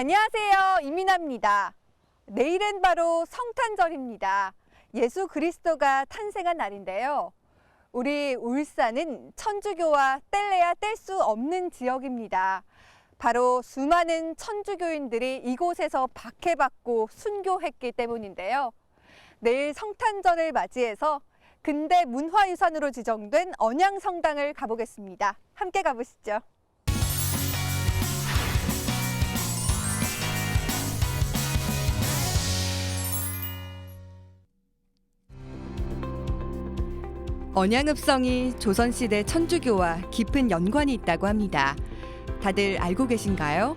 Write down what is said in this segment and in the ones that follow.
안녕하세요. 이민아입니다. 내일은 바로 성탄절입니다. 예수 그리스도가 탄생한 날인데요. 우리 울산은 천주교와 뗄래야 뗄 수 없는 지역입니다. 바로 수많은 천주교인들이 이곳에서 박해받고 순교했기 때문인데요. 내일 성탄절을 맞이해서 근대 문화유산으로 지정된 언양성당을 가보겠습니다. 함께 가보시죠. 언양읍성이 조선시대 천주교와 깊은 연관이 있다고 합니다. 다들 알고 계신가요?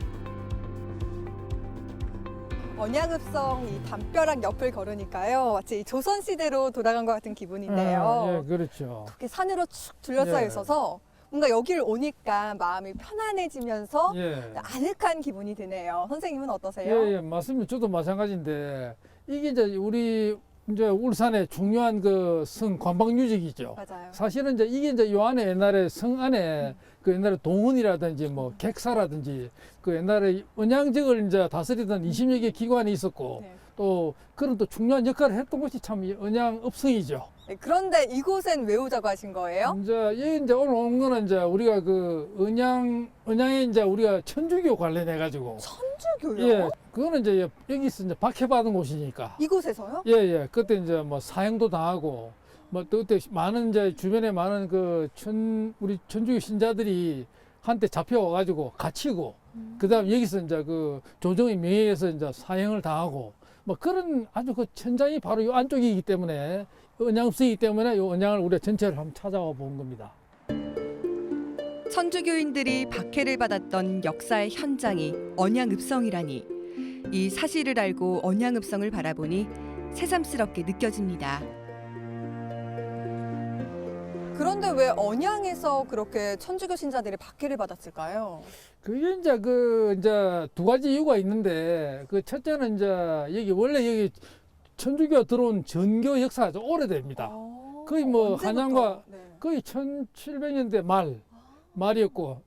언양읍성 이 담벼락 옆을 걸으니까요. 마치 조선시대로 돌아간 것 같은 기분인데요. 예, 그렇죠. 이렇게 산으로 축 둘러싸여 있어서 뭔가 여기를 오니까 마음이 편안해지면서 예. 아늑한 기분이 드네요. 선생님은 어떠세요? 예, 맞습니다. 저도 마찬가지인데 이게 이제 우리 이제 울산의 중요한 그 성 관광유적이죠. 맞아요. 사실은 이제 이게 요 안에 옛날에 성 안에 그 옛날에 동훈이라든지 뭐 객사라든지 그 옛날에 언양적을 이제 다스리던 20여 개 기관이 있었고 네. 또 그런 또 중요한 역할을 했던 곳이 참 이 언양읍성이죠. 네, 그런데 이곳엔 왜 오자고 하신 거예요? 이제 여기 이제 오늘 온 거는 이제 우리가 그 언양에 이제 우리가 천주교 관련해 가지고 천주교요? 예, 그거는 이제 여기서 이제 박해받은 곳이니까. 이곳에서요? 예, 예. 그때 이제 뭐 사형도 당하고, 뭐 또 그때 많은 이제 주변에 많은 그 우리 천주교 신자들이 한때 잡혀와가지고 갇히고, 그 다음 여기서 이제 그 조정의 명예에서 이제 사형을 당하고, 뭐 그런 아주 그 천장이 바로 요 안쪽이기 때문에, 언양읍성이기 때문에 요 언양을 우리가 전체를 한번 찾아와 본 겁니다. 천주교인들이 박해를 받았던 역사의 현장이 언양읍성이라니 이 사실을 알고 언양읍성을 바라보니 새삼스럽게 느껴집니다. 그런데 왜 언양에서 그렇게 천주교 신자들이 박해를 받았을까요? 그게 이제 두 가지 이유가 있는데, 그 첫째는 이제 여기 원래 여기 천주교가 들어온 전교 역사가 좀 오래됩니다. 거의 뭐 언제부터? 한양과 네. 거의 1700년대 말이었고,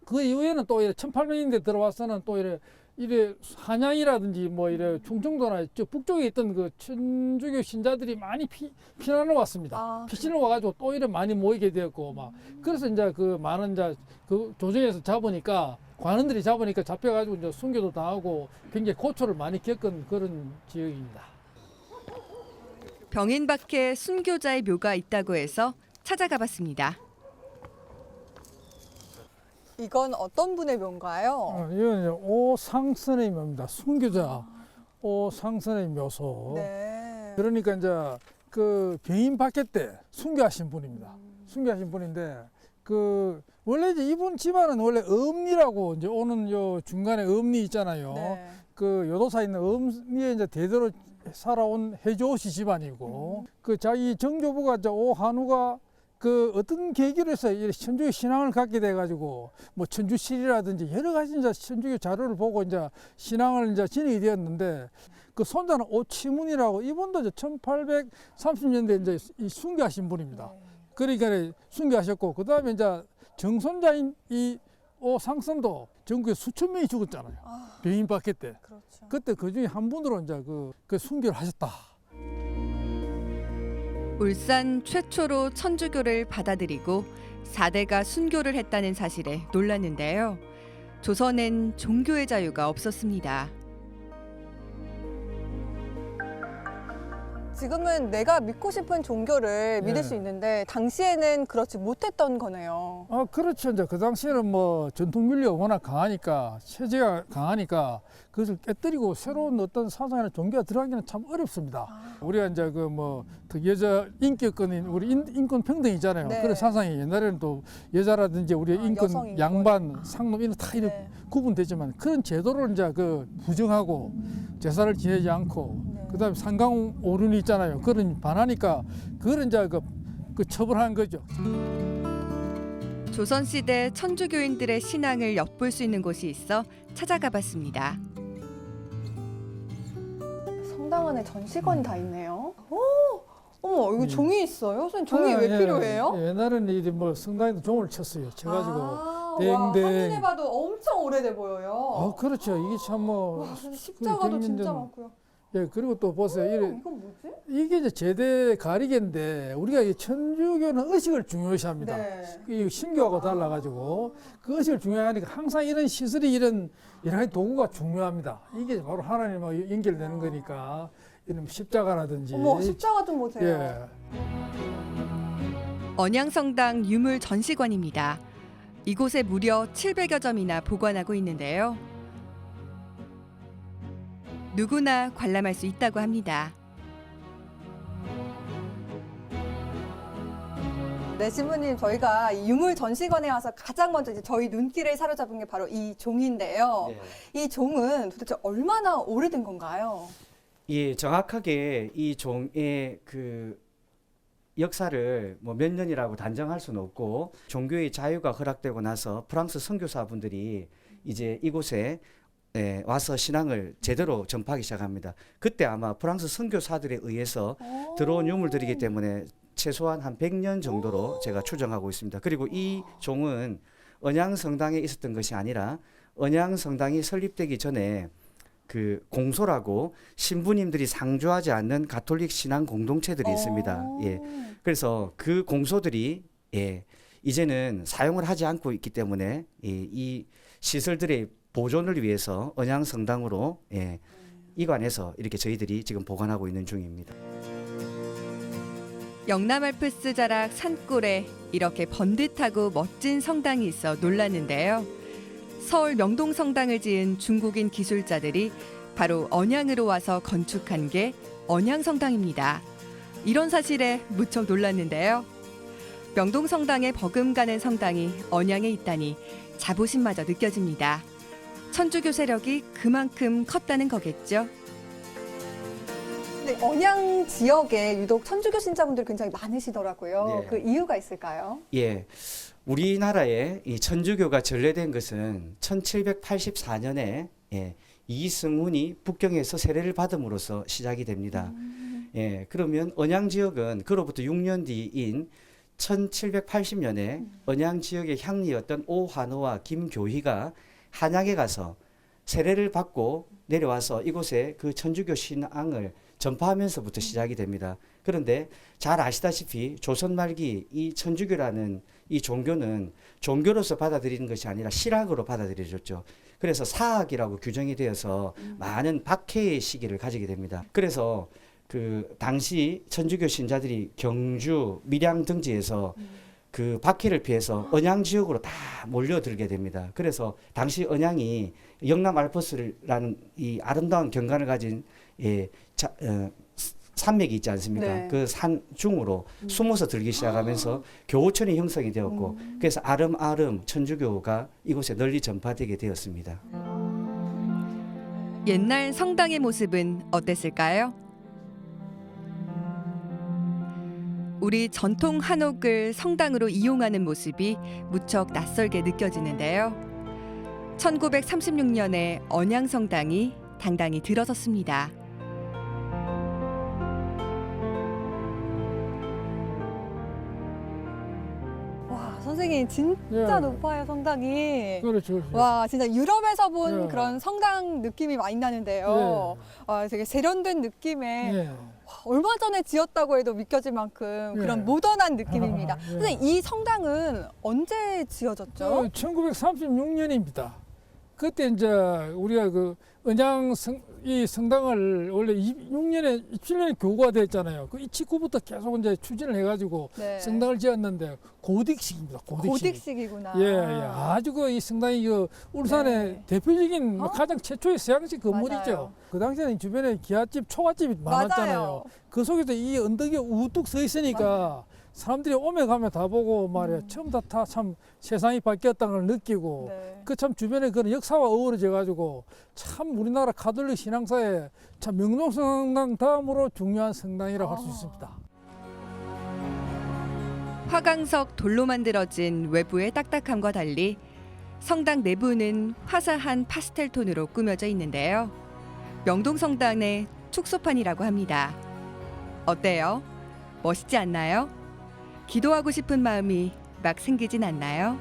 그 이후에는 또 1800년대 들어와서는 또 이래 한양이라든지 뭐 이래 충청도나 저 북쪽에 있던 그 천주교 신자들이 많이 피난을 왔습니다. 피신을 와가지고 또 이래 많이 모이게 되었고 막 그래서 이제 그 많은 이제 그 조정에서 잡으니까 관원들이 잡으니까 잡혀가지고 이제 순교도 당하고 굉장히 고초를 많이 겪은 그런 지역입니다. 병인 밖에 순교자의 묘가 있다고 해서 찾아가 봤습니다. 이건 어떤 분의 묘인가요? 이건 이제 오상선의 묘입니다. 순교자 오상선의 묘소. 네. 그러니까 이제 그 병인 밖에 때 순교하신 분입니다. 순교하신 분인데 그 원래 이제 이분 집안은 원래 엄리라고 이제 오는 요 중간에 엄리 있잖아요. 네. 그 요도사에 있는 엄리에 이제 대대로 살아온 해조씨 집안이고 그 자기 정조부가 이제 오한우가 그 어떤 계기로 해서 이 천주교 신앙을 갖게 돼가지고 뭐 천주실이라든지 여러 가지 이제 천주교 자료를 보고 이제 신앙을 이제 진행이 되었는데 그 손자는 오치문이라고 이분도 이제 1830년대 이제 이 순교하신 분입니다. 그러니까 순교하셨고 그 다음에 이제 정손자인 이 오상선도 전국에 수천 명이 죽었잖아요. 병인 박해 때. 그렇죠. 그때 그 중에 한 분으로 이제 그 순교를 하셨다. 울산 최초로 천주교를 받아들이고 4대가 순교를 했다는 사실에 놀랐는데요. 조선엔 종교의 자유가 없었습니다. 지금은 내가 믿고 싶은 종교를 믿을 네. 수 있는데 당시에는 그렇지 못했던 거네요. 그렇죠. 이제 그 당시에는 뭐 전통 윤리가 워낙 강하니까 체제가 강하니까 그것을 깨뜨리고 새로운 어떤 사상이나 종교가 들어가기는 참 어렵습니다. 우리가 이제 그 뭐 여자 인격권인 우리 인권 평등이잖아요. 네. 그런 사상이 옛날에는 또 여자라든지 우리 인권 여성 인권. 양반 상놈 이런 다 이렇게 네. 구분되지만 그런 제도를 이제 그 부정하고 제사를 지내지 않고 네. 그다음에 상강 오륜이 있잖아요. 그런 반하니까 그걸 이제 그 처벌한 거죠. 조선시대 천주교인들의 신앙을 엿볼 수 있는 곳이 있어 찾아가 봤습니다. 성당 안에 전시관이 다 있네요. 어머, 이거 종이 있어요? 선생님, 종이 왜 예, 필요해요? 옛날에는 이제 뭐 성당에도 종을 쳤어요. 쳐가지고 와, 댕댕. 한눈에 봐도 엄청 오래돼 보여요. 그렇죠. 이게 참 뭐. 와, 근데 십자가도 그 진짜 백년전- 많고요. 예, 그리고 또 보세요. 이건 뭐지? 이게 이제 제대 가리개인데 우리가 이 천주교는 의식을 중요시합니다. 네. 이 신교하고 달라가지고 그 의식을 중요하니까 항상 이런 시설이 이런 여러 가지 도구가 중요합니다. 이게 바로 하나님하고 연결되는 거니까 이런 십자가라든지. 어머, 십자가 좀 보세요. 예. 언양성당 유물 전시관입니다. 이곳에 무려 700여 점이나 보관하고 있는데요. 누구나 관람할 수 있다고 합니다. 네, 신부님, 저희가 이 유물 전시관에 와서 가장 먼저 이제 저희 눈길을 사로잡은 게 바로 이 종인데요. 네. 이 종은 도대체 얼마나 오래된 건가요? 예, 정확하게 이 종의 그 역사를 뭐 몇 년이라고 단정할 수는 없고 종교의 자유가 허락되고 나서 프랑스 선교사분들이 이제 이곳에 와서 신앙을 제대로 전파하기 시작합니다. 그때 아마 프랑스 선교사들에 의해서 들어온 유물들이기 때문에 최소한 한 100년 정도로 제가 추정하고 있습니다. 그리고 이 종은 언양성당에 있었던 것이 아니라 언양성당이 설립되기 전에 그 공소라고 신부님들이 상주하지 않는 가톨릭 신앙 공동체들이 있습니다. 예. 그래서 그 공소들이 이제는 사용을 하지 않고 있기 때문에 이 시설들의 보존을 위해서 언양성당으로 이관해서 이렇게 저희들이 지금 보관하고 있는 중입니다. 영남 알프스 자락 산골에 이렇게 번듯하고 멋진 성당이 있어 놀랐는데요. 서울 명동 성당을 지은 중국인 기술자들이 바로 언양으로 와서 건축한 게 언양성당입니다. 이런 사실에 무척 놀랐는데요. 명동 성당에 버금가는 성당이 언양에 있다니 자부심마저 느껴집니다. 천주교 세력이 그만큼 컸다는 거겠죠. 네, 언양 지역에 유독 천주교 신자분들이 굉장히 많으시더라고요. 네. 그 이유가 있을까요? 예. 우리나라에 이 천주교가 전래된 것은 1784년에 이승훈이 북경에서 세례를 받음으로써 시작이 됩니다. 예. 그러면 언양 지역은 그로부터 6년 뒤인 1780년에 언양 지역의 향리였던 오환호와 김교희가 한양에 가서 세례를 받고 내려와서 이곳에 그 천주교 신앙을 전파하면서부터 시작이 됩니다. 그런데 잘 아시다시피 조선 말기 이 천주교라는 이 종교는 종교로서 받아들이는 것이 아니라 실학으로 받아들여졌죠. 그래서 사학이라고 규정이 되어서 많은 박해의 시기를 가지게 됩니다. 그래서 그 당시 천주교 신자들이 경주, 밀양 등지에서 그 박해를 피해서 언양 지역으로 다 몰려들게 됩니다. 그래서 당시 언양이 영남 알프스라는 이 아름다운 경관을 가진 산맥이 있지 않습니까? 네. 그 산 중으로 숨어서 들기 시작하면서 교우촌이 형성이 되었고 그래서 아름아름 천주교가 이곳에 널리 전파되게 되었습니다. 옛날 성당의 모습은 어땠을까요? 우리 전통 한옥을 성당으로 이용하는 모습이 무척 낯설게 느껴지는데요. 1936년에 언양성당이 당당히 들어섰습니다. 와, 선생님 진짜 예. 높아요, 성당이. 그렇죠. 와, 진짜 유럽에서 본 예. 그런 성당 느낌이 많이 나는데요. 되게 세련된 느낌의 예. 얼마 전에 지었다고 해도 믿겨질 만큼 예. 그런 모던한 느낌입니다. 예. 선생님, 이 성당은 언제 지어졌죠? 1936년입니다. 그때 이제 우리가 그 언양 이 성당을 원래 6년에 27년에 교구가 됐잖아요. 그 29부터 계속 이제 추진을 해가지고 네. 성당을 지었는데 고딕식입니다. 고딕식. 고딕식이구나. 예, 예. 아주 그 이 성당이 그 울산의 네. 대표적인 가장 최초의 서양식 건물이죠. 맞아요. 그 당시에는 주변에 기와집, 초가집이 많았잖아요. 맞아요. 그 속에서 이 언덕이 우뚝 서 있으니까 사람들이 오며 가며 다 보고 말이야. 처음 다 참 세상이 바뀌었다는 걸 느끼고 네. 그 참 주변에 그런 역사와 어우러져 가지고 참 우리나라 가톨릭 신앙사에 참 명동성당 다음으로 중요한 성당이라고 할 수 있습니다. 화강석 돌로 만들어진 외부의 딱딱함과 달리 성당 내부는 화사한 파스텔 톤으로 꾸며져 있는데요. 명동성당의 축소판이라고 합니다. 어때요? 멋있지 않나요? 기도하고 싶은 마음이 막 생기진 않나요?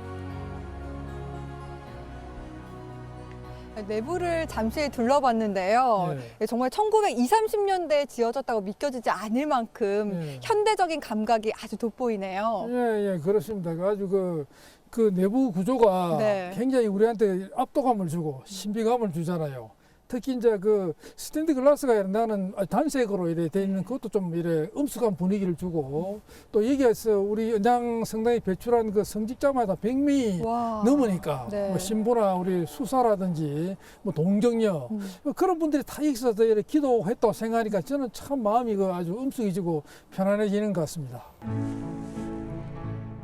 내부를 잠시 둘러봤는데요. 예. 정말 1920, 30년대에 지어졌다고 믿겨지지 않을 만큼 예. 현대적인 감각이 아주 돋보이네요. 예, 그렇습니다. 아주 그 내부 구조가 네. 굉장히 우리한테 압도감을 주고 신비감을 주잖아요. 특히 이제 그 스테인드 글라스가 나는 단색으로 이래 돼 있는 그것도 좀 이래 엄숙한 분위기를 주고 또 여기에서 우리 은양 성당이 배출한 그 성직자마다 100명이 와. 넘으니까 네. 뭐 신부나 우리 수사라든지 뭐 동정녀 뭐 그런 분들이 다 여기서 이렇게 기도했다고 생각하니까 저는 참 마음이 그 아주 엄숙해지고 편안해지는 것 같습니다.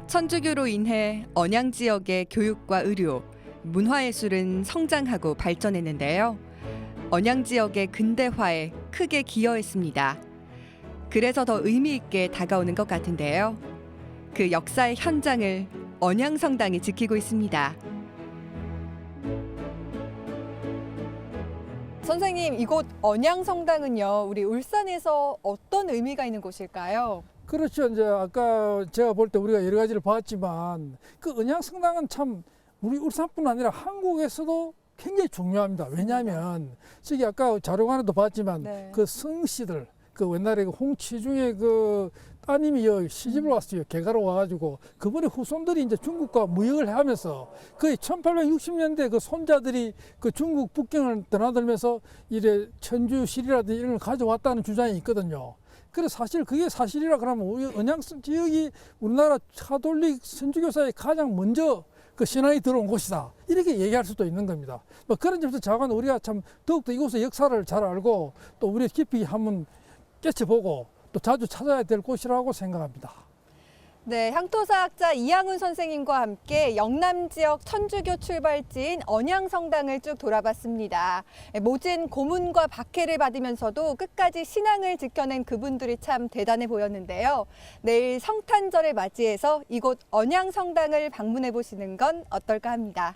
천주교로 인해 언양 지역의 교육과 의료, 문화예술은 성장하고 발전했는데요. 언양 지역의 근대화에 크게 기여했습니다. 그래서 더 의미 있게 다가오는 것 같은데요. 그 역사의 현장을 언양성당이 지키고 있습니다. 선생님, 이곳 언양성당은요, 우리 울산에서 어떤 의미가 있는 곳일까요? 그렇죠. 이제 아까 제가 볼 때 우리가 여러 가지를 봤지만 그 은양성당은 참 우리 울산뿐 아니라 한국에서도 굉장히 중요합니다. 왜냐하면 저기 아까 자료관에도 봤지만 네. 그 성씨들 그 옛날에 그 홍치중의 그 따님이 여기 시집을 왔어요. 개가로 와가지고 그분의 후손들이 이제 중국과 무역을 하면서 거의 1860년대 그 손자들이 그 중국 북경을 드나들면서 이래 천주실이라든지 이런 걸 가져왔다는 주장이 있거든요. 그래서 사실 그게 사실이라 그러면 우리 은양 지역이 우리나라 카톨릭 선주교사에 가장 먼저 그 신앙이 들어온 곳이다. 이렇게 얘기할 수도 있는 겁니다. 뭐 그런 점에서 자관 우리가 참 더욱더 이곳의 역사를 잘 알고 또 우리 깊이 한번 깨쳐보고 또 자주 찾아야 될 곳이라고 생각합니다. 네, 향토사학자 이양훈 선생님과 함께 영남 지역 천주교 출발지인 언양성당을 쭉 돌아봤습니다. 모진 고문과 박해를 받으면서도 끝까지 신앙을 지켜낸 그분들이 참 대단해 보였는데요. 내일 성탄절을 맞이해서 이곳 언양성당을 방문해 보시는 건 어떨까 합니다.